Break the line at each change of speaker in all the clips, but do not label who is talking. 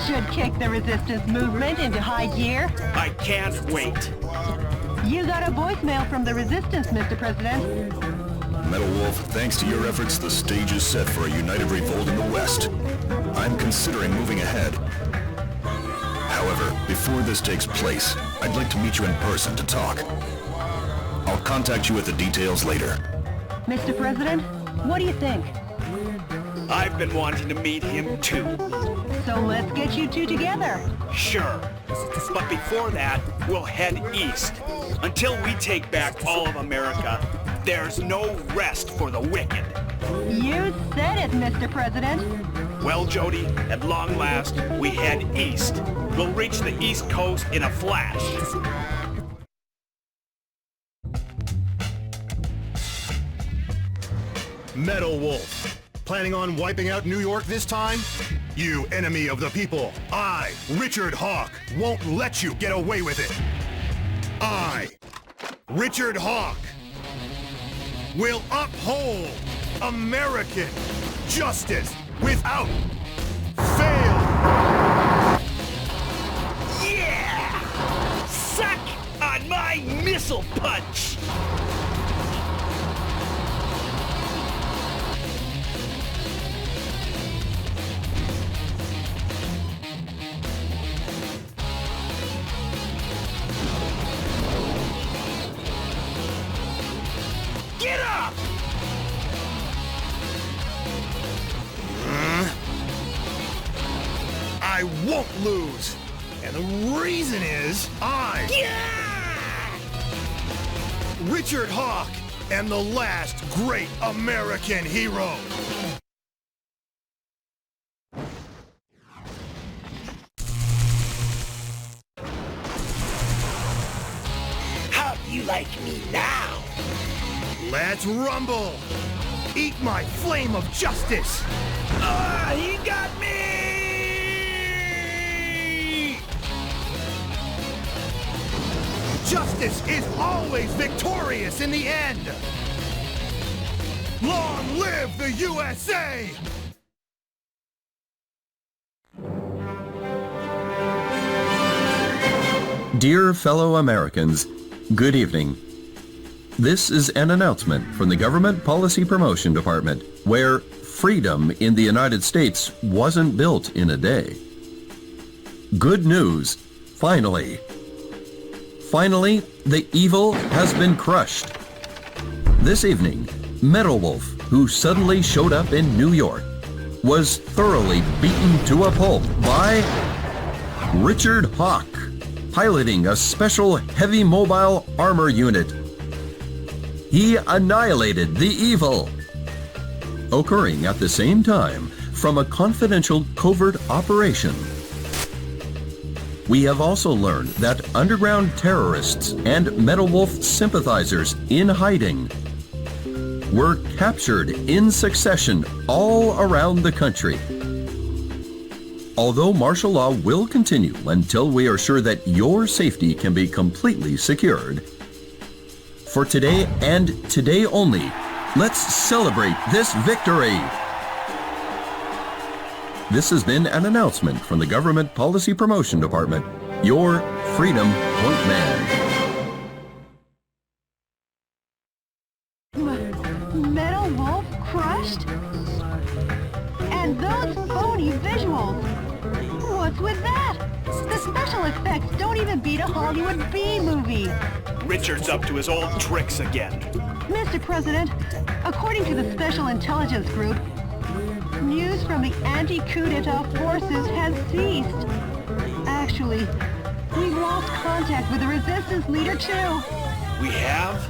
should kick the resistance movement into high gear.
I can't wait.
You got a voicemail from the resistance, Mr. President.
Metal Wolf, thanks to your efforts, the stage is set for a united revolt in the West. I'm considering moving ahead. However, before this takes place, I'd like to meet you in person to talk. I'll contact you with the details later.
Mr. President, what do you think?
I've been wanting to meet him too.
So let's get you two together.
Sure. But before that, we'll head east. Until we take back all of America, there's no rest for the wicked.
You said it, Mr. President.
Well, Jody, at long last, we head east. We'll reach the East Coast in a flash.
Metal Wolf. Planning on wiping out New York this time? You enemy of the people, I, Richard Hawk, won't let you get away with it. I, Richard Hawk, will uphold American justice without fail.
Yeah! Suck on my missile punch! Get up!
I won't lose. And the reason is Richard Hawk am the last great American hero.
How do you like me now?
Let's rumble! Eat my flame of justice!
He got me!
Justice is always victorious in the end! Long live the USA!
Dear fellow Americans, good evening. This is an announcement from the Government Policy Promotion Department, where freedom in the United States wasn't built in a day. Good news, finally. Finally, the evil has been crushed. This evening, Metal Wolf, who suddenly showed up in New York, was thoroughly beaten to a pulp by Richard Hawk, piloting a special heavy mobile armor unit. He annihilated the evil. Occurring at the same time from a confidential covert operation. We have also learned that underground terrorists and Metal Wolf sympathizers in hiding were captured in succession all around the country. Although martial law will continue until we are sure that your safety can be completely secured, for today and today only, let's celebrate this victory. This has been an announcement from the Government Policy Promotion Department, your Freedom Point Man.
Metal Wolf crushed? And those phony visuals! What's with that? The special effects don't even beat a Hollywood B-movie.
Richard's up to his old tricks again.
Mr. President, according to the Special Intelligence Group, news from the anti-coup d'etat forces has ceased. Actually, we've lost contact with the resistance leader too.
We have?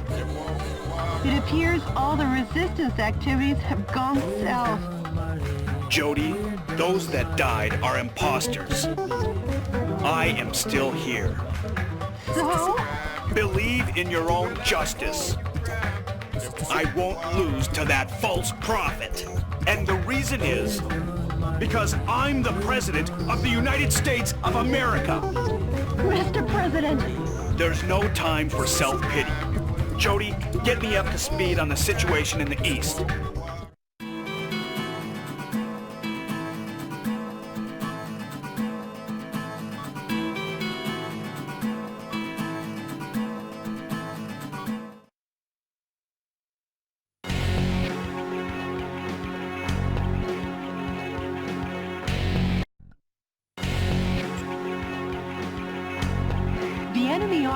It appears all the resistance activities have gone south.
Jody, those that died are imposters. I am still here.
So?
Believe in your own justice. I won't lose to that false prophet. And the reason is because I'm the President of the United States of America.
Mr. President!
There's no time for self-pity. Jody, get me up to speed on the situation in the East.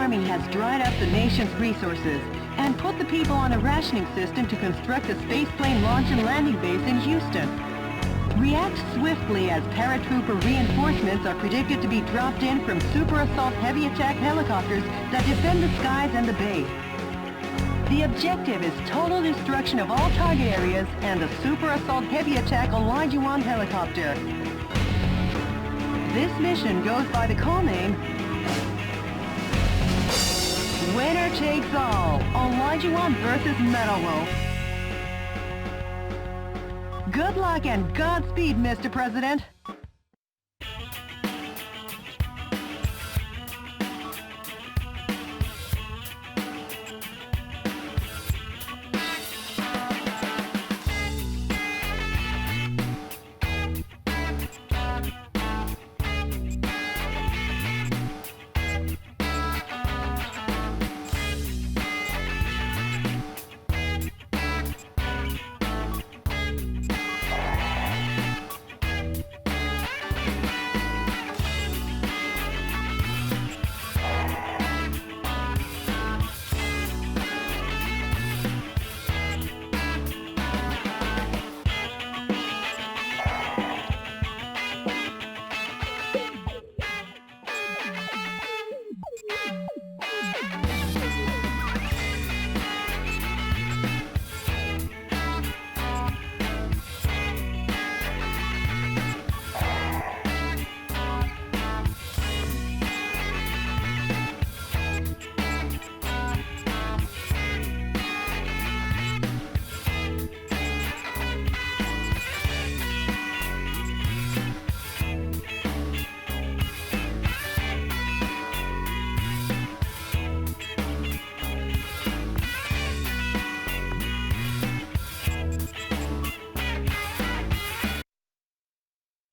Army has dried up the nation's resources and put the people on a rationing system to construct a spaceplane launch and landing base in Houston. React swiftly as paratrooper reinforcements are predicted to be dropped in from Super Assault heavy attack helicopters that defend the skies and the base. The objective is total destruction of all target areas and the Super Assault heavy attack Olajuwon helicopter. This mission goes by the call name Winner Takes All, Olajuwon versus Metal Wolf. Good luck and Godspeed, Mr. President.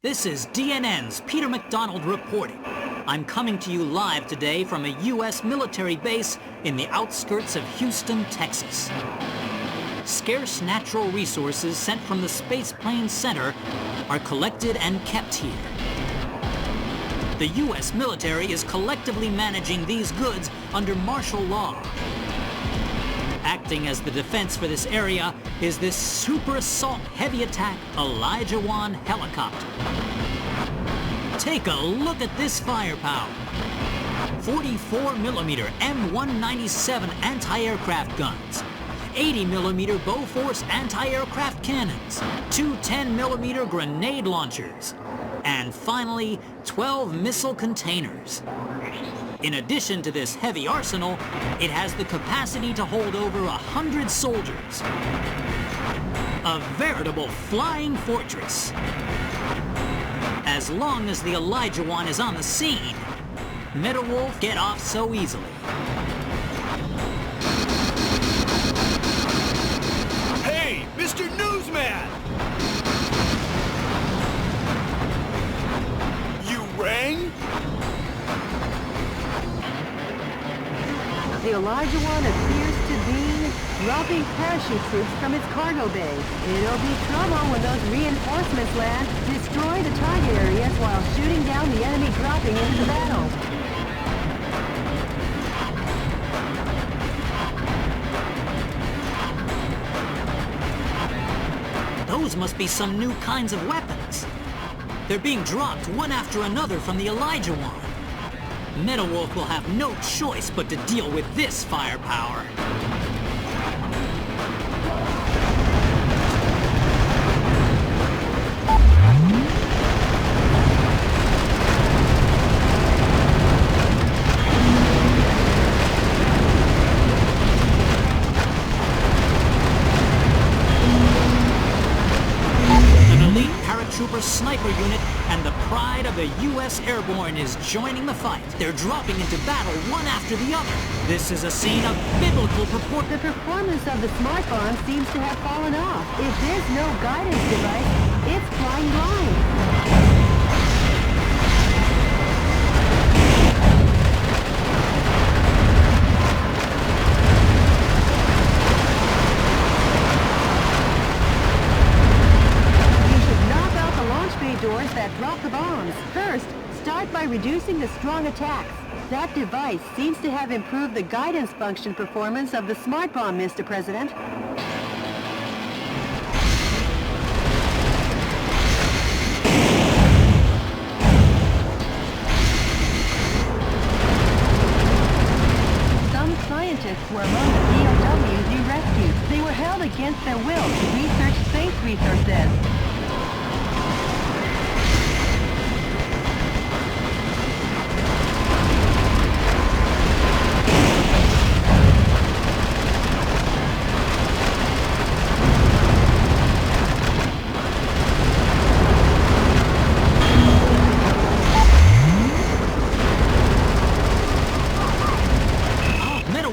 This is DNN's Peter McDonald reporting. I'm coming to you live today from a U.S. military base in the outskirts of Houston, Texas. Scarce natural resources sent from the Spaceplane Center are collected and kept here. The U.S. military is collectively managing these goods under martial law. Acting as the defense for this area is this Super Assault heavy attack Olajuwon helicopter. Take a look at this firepower. 44mm M197 anti-aircraft guns, 80mm Bofors anti-aircraft cannons, two 10mm grenade launchers, and finally 12 missile containers. In addition to this heavy arsenal, it has the capacity to hold over 100 soldiers. A veritable flying fortress. As long as the Olajuwon is on the scene, Metal Wolf get off so easily.
Hey, Mr. Newsman! You rang?
The Olajuwon appears to be dropping parachute troops from its cargo bay. It'll be trouble when those reinforcements land, destroy the target areas while shooting down the enemy dropping into the battle.
Those must be some new kinds of weapons. They're being dropped one after another from the Olajuwon. Metal Wolf will have no choice but to deal with this firepower. Trooper sniper unit and the pride of the U.S. Airborne is joining the fight. They're dropping into battle one after the other. This is a scene of biblical purport.
The performance of the smart bomb seems to have fallen off. If there's no guidance device, it's flying blind. Doors that drop the bombs. First, start by reducing the strong attacks. That device seems to have improved the guidance function performance of the smart bomb, Mr. President. Some scientists were among the POWs you rescued. They were held against their will to research space resources.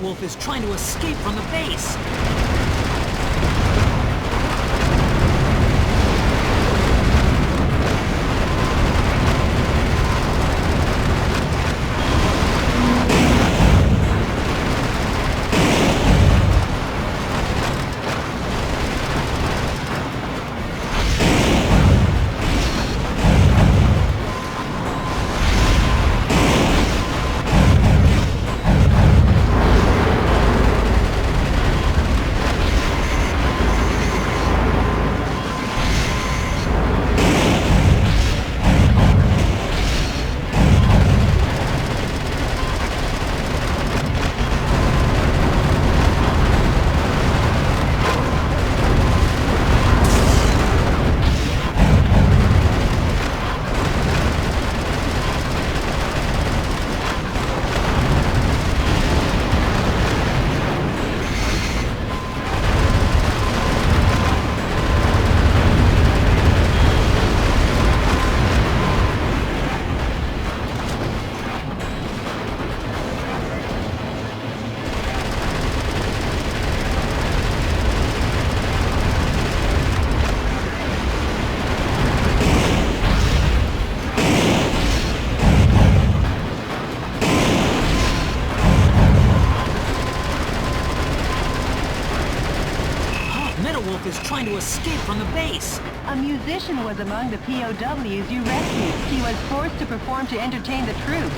Wolf is trying to escape from the base. Wolf is trying to escape from the base.
A musician was among the POWs you rescued. He was forced to perform to entertain the troops.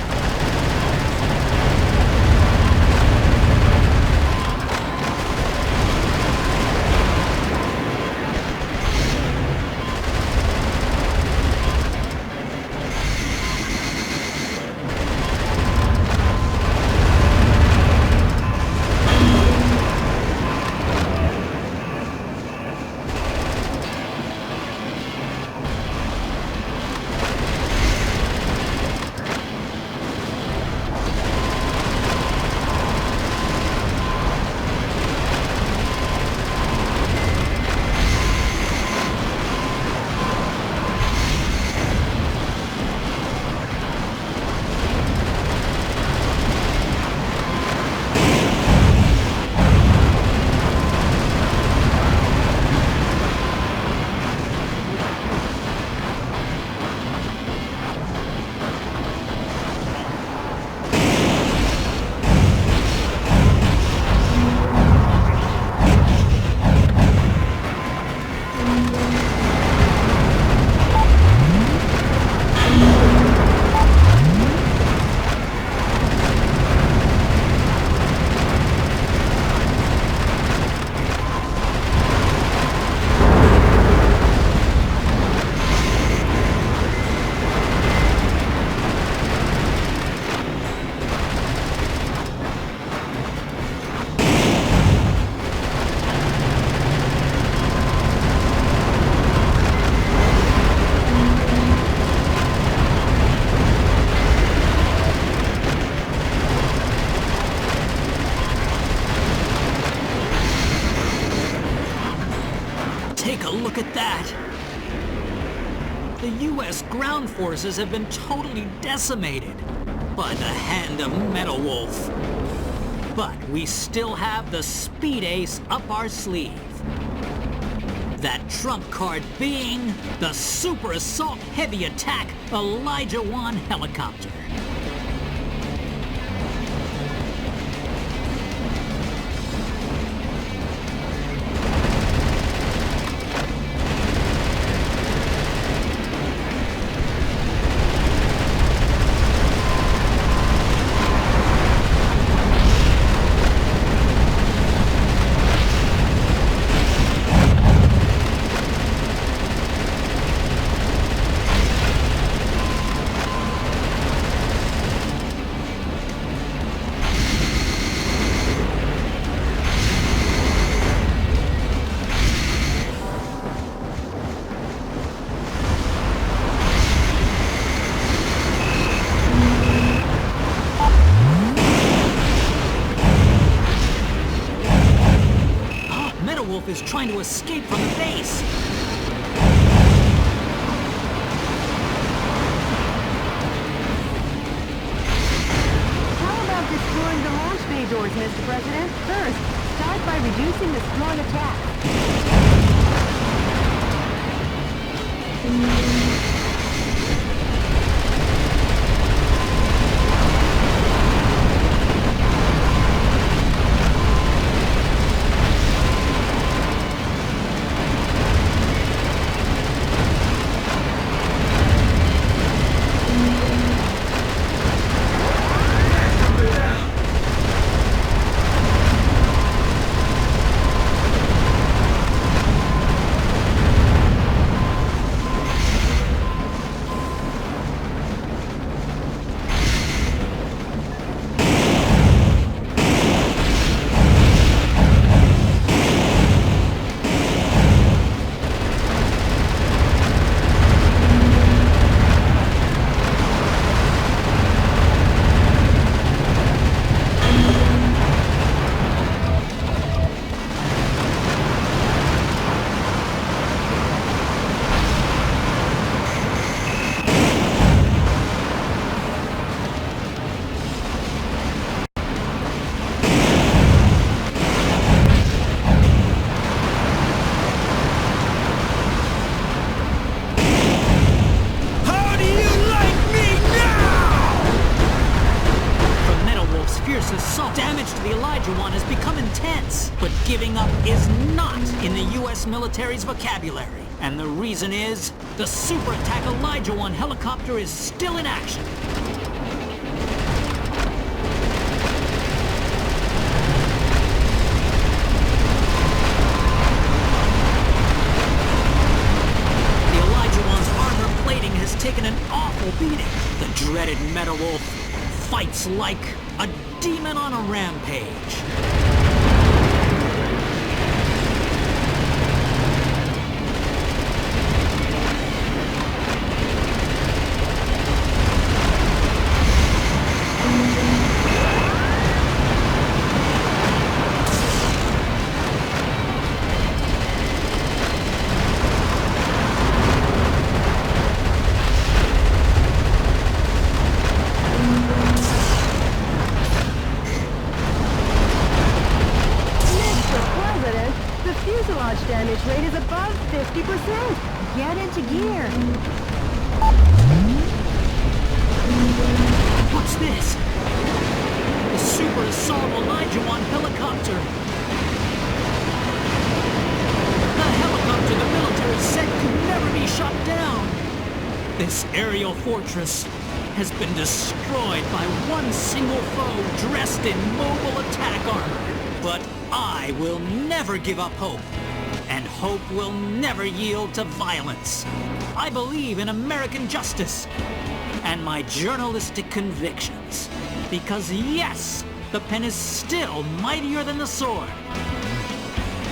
Take a look at that! The U.S. ground forces have been totally decimated by the hand of Metal Wolf. But we still have the speed ace up our sleeve. That trump card being the Super Assault Heavy Attack Elijah 1 helicopter. Wolf is trying to escape from the base.
How about destroying the launch bay doors, Mr. President? First, start by reducing the strong attack.
But giving up is not in the U.S. military's vocabulary. And the reason is, the Super Attack Elijah 1 helicopter is still in action. The Elijah 1's armor plating has taken an awful beating. The dreaded Metal Wolf fights like a demon on a rampage.
Damage rate is above 50%. Get into gear.
What's this? The Super Assault Elijah 1 helicopter. The helicopter the military said could never be shot down. This aerial fortress has been destroyed by one single foe dressed in mobile attack armor. But I will never give up hope. And hope will never yield to violence. I believe in American justice and my journalistic convictions. Because yes, the pen is still mightier than the sword.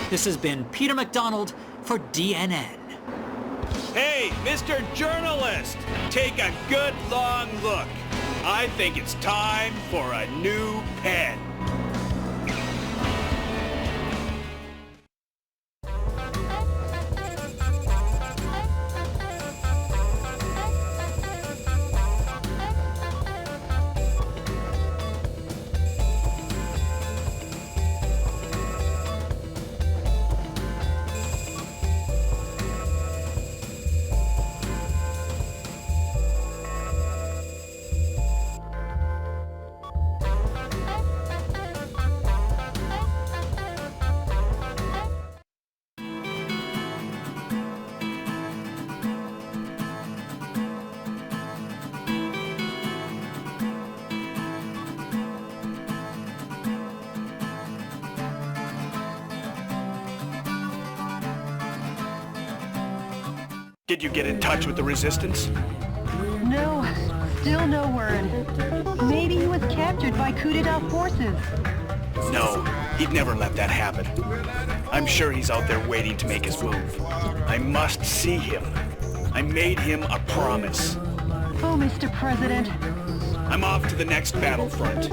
This has been Peter McDonald for DNN.
Hey, Mr. Journalist, take a good long look. I think it's time for a new pen. Did you get in touch with the Resistance?
No, still no word. Maybe he was captured by coup d'etat forces.
No, he'd never let that happen. I'm sure he's out there waiting to make his move. I must see him. I made him a promise.
Oh, Mr. President.
I'm off to the next battlefront.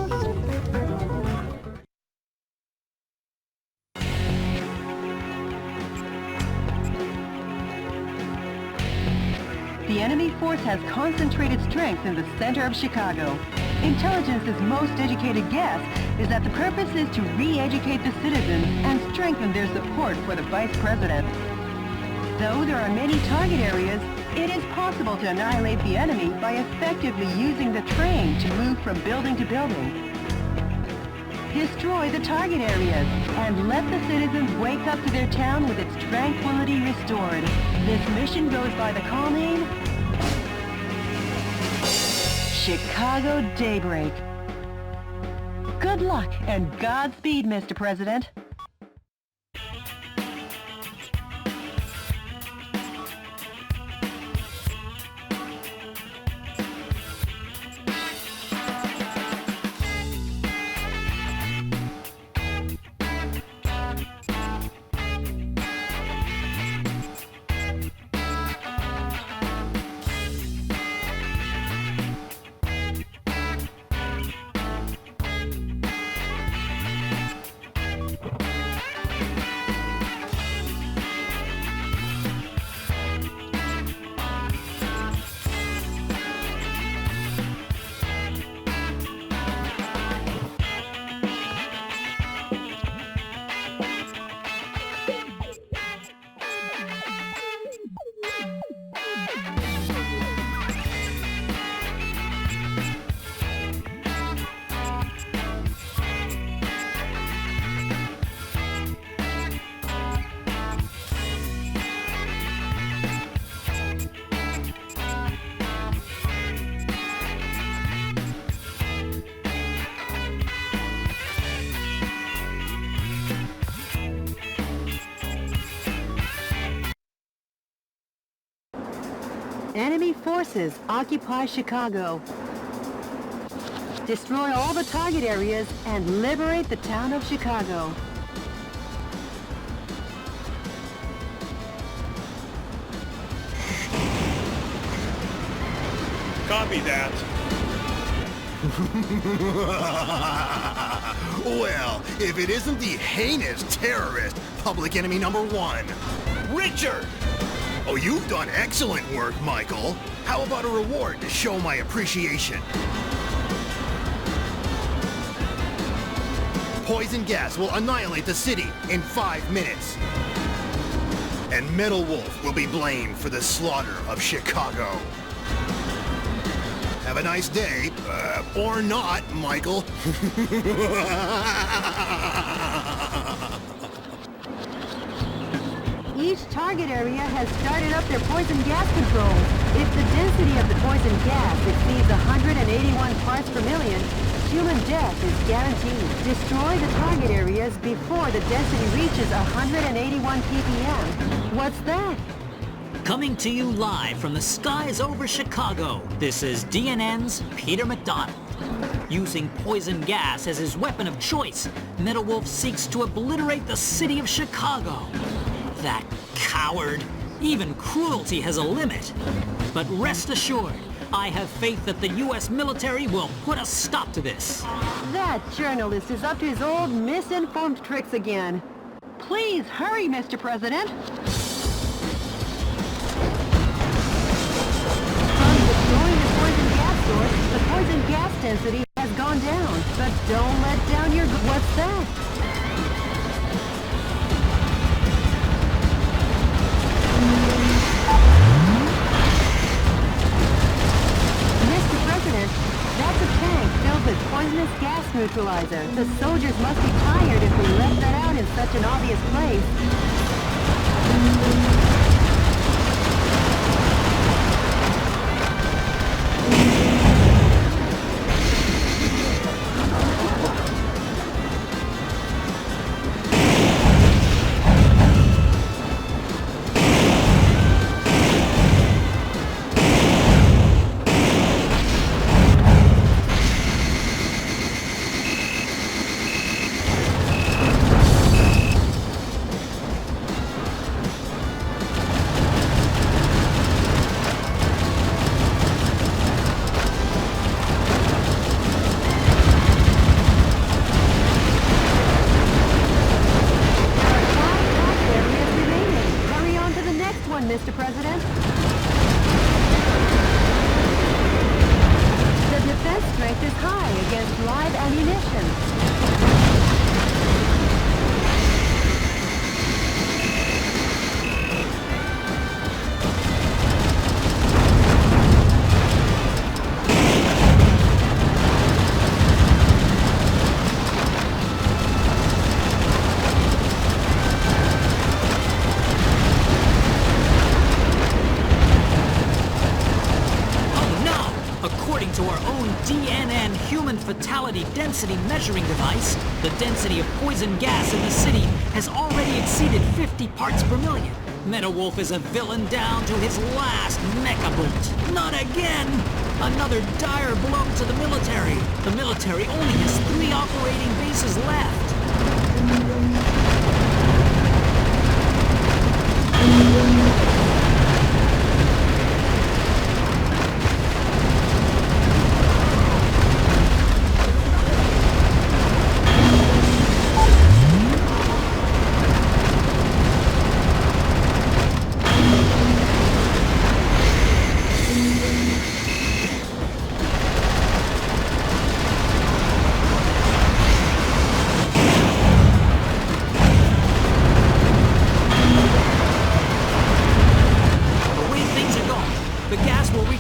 The enemy force has concentrated strength in the center of Chicago. Intelligence's most educated guess is that the purpose is to re-educate the citizens and strengthen their support for the vice president. Though there are many target areas, it is possible to annihilate the enemy by effectively using the train to move from building to building. Destroy the target areas and let the citizens wake up to their town with its tranquility restored. This mission goes by the call name Chicago Daybreak. Good luck and Godspeed, Mr. President. Enemy forces occupy Chicago. Destroy all the target areas and liberate the town of Chicago.
Copy that.
Well, if it isn't the heinous terrorist, public enemy number one.
Richard!
Oh, you've done excellent work, Michael. How about a reward to show my appreciation? Poison gas will annihilate the city in 5 minutes. And Metal Wolf will be blamed for the slaughter of Chicago. Have a nice day, or not, Michael.
Each target area has started up their poison gas controls. If the density of the poison gas exceeds 181 parts per million, human death is guaranteed. Destroy the target areas before the density reaches 181 ppm. What's that?
Coming to you live from the skies over Chicago, this is DNN's Peter McDonald. Using poison gas as his weapon of choice, Metal Wolf seeks to obliterate the city of Chicago. That coward! Even cruelty has a limit. But rest assured, I have faith that the U.S. military will put a stop to this.
That journalist is up to his old misinformed tricks again. Please hurry, Mr. President. From destroying the poison gas source, the poison gas density has gone down. But don't let down your... What's that? That's a tank filled with poisonous gas neutralizer. The soldiers must be tired if we left that out in such an obvious place. Mr. President?
reality density measuring device, the density of poison gas in the city has already exceeded 50 parts per million. Meadow Wolf is a villain down to his last mecha bolt. Not again! Another dire blow to the military. The military only has 3 operating bases left.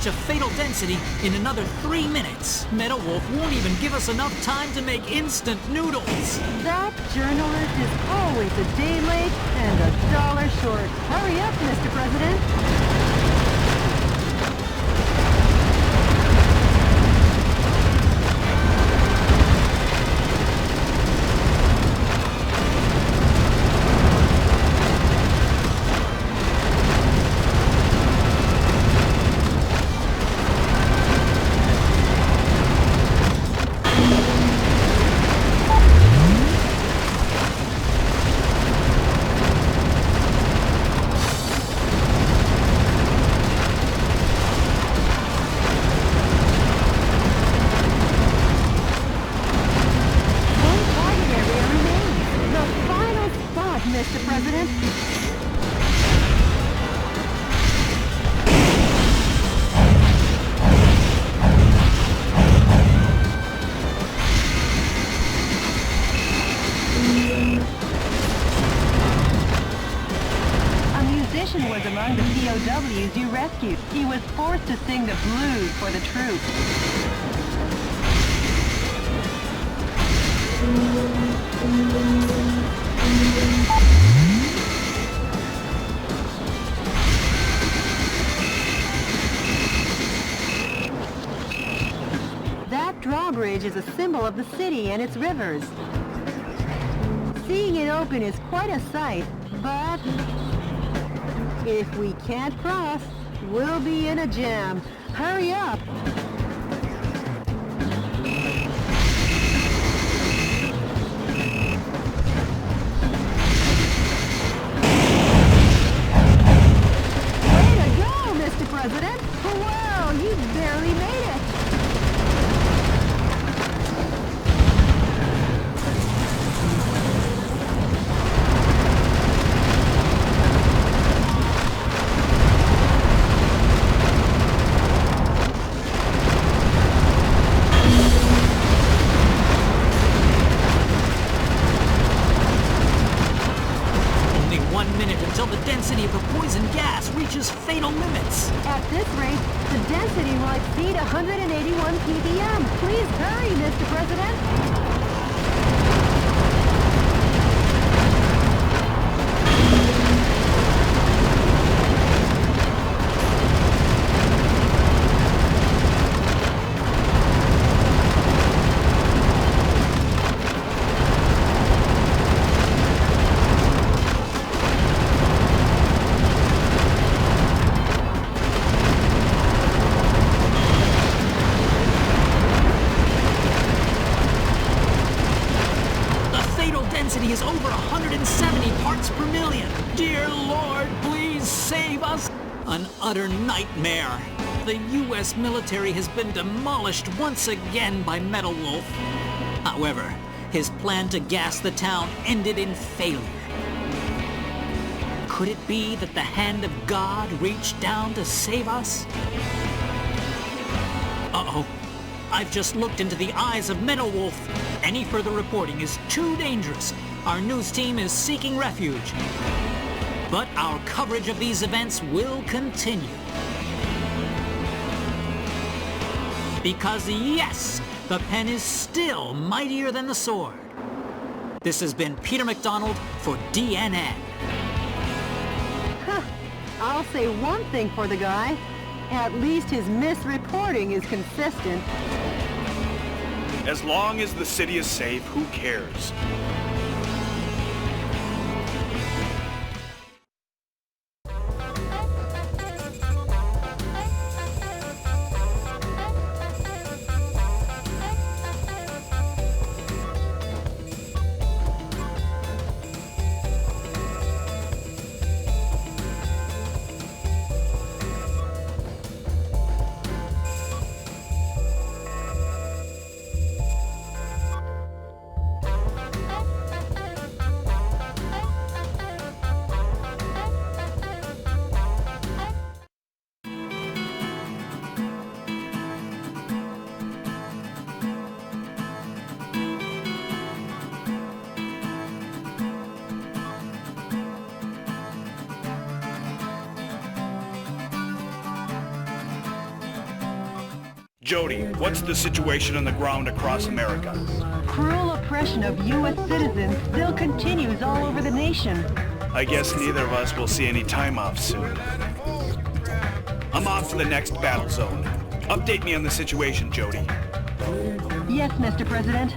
A fatal density in another 3 minutes. Meadow Wolf won't even give us enough time to make instant noodles.
That journalist is always a day late and $1 short. Hurry up, Mr. President. Mr. President. A musician was among the POWs you rescued. He was forced to sing the blues for the troops. That drawbridge is a symbol of the city and its rivers. Seeing it open is quite a sight, but if we can't cross, we'll be in a jam. Hurry up! President? Wow, you barely made it!
Only 1 minute until the density of the poison gas reaches fatal limits.
At this rate, the density will exceed 181 ppm. Please hurry, Mr. President.
Density is over 170 parts per million. Dear Lord, please save us. An utter nightmare. The U.S. military has been demolished once again by Meadow Wolf. However, his plan to gas the town ended in failure. Could it be that the hand of God reached down to save us? Uh-oh. I've just looked into the eyes of Meadow Wolf. Any further reporting is too dangerous. Our news team is seeking refuge. But our coverage of these events will continue. Because yes, the pen is still mightier than the sword. This has been Peter McDonald for DNN.
I'll say one thing for the guy. At least his misreporting is consistent.
As long as the city is safe, who cares? Jody, what's the situation on the ground across America?
Cruel oppression of U.S. citizens still continues all over the nation.
I guess neither of us will see any time off soon. I'm off to the next battle zone. Update me on the situation, Jody.
Yes, Mr. President.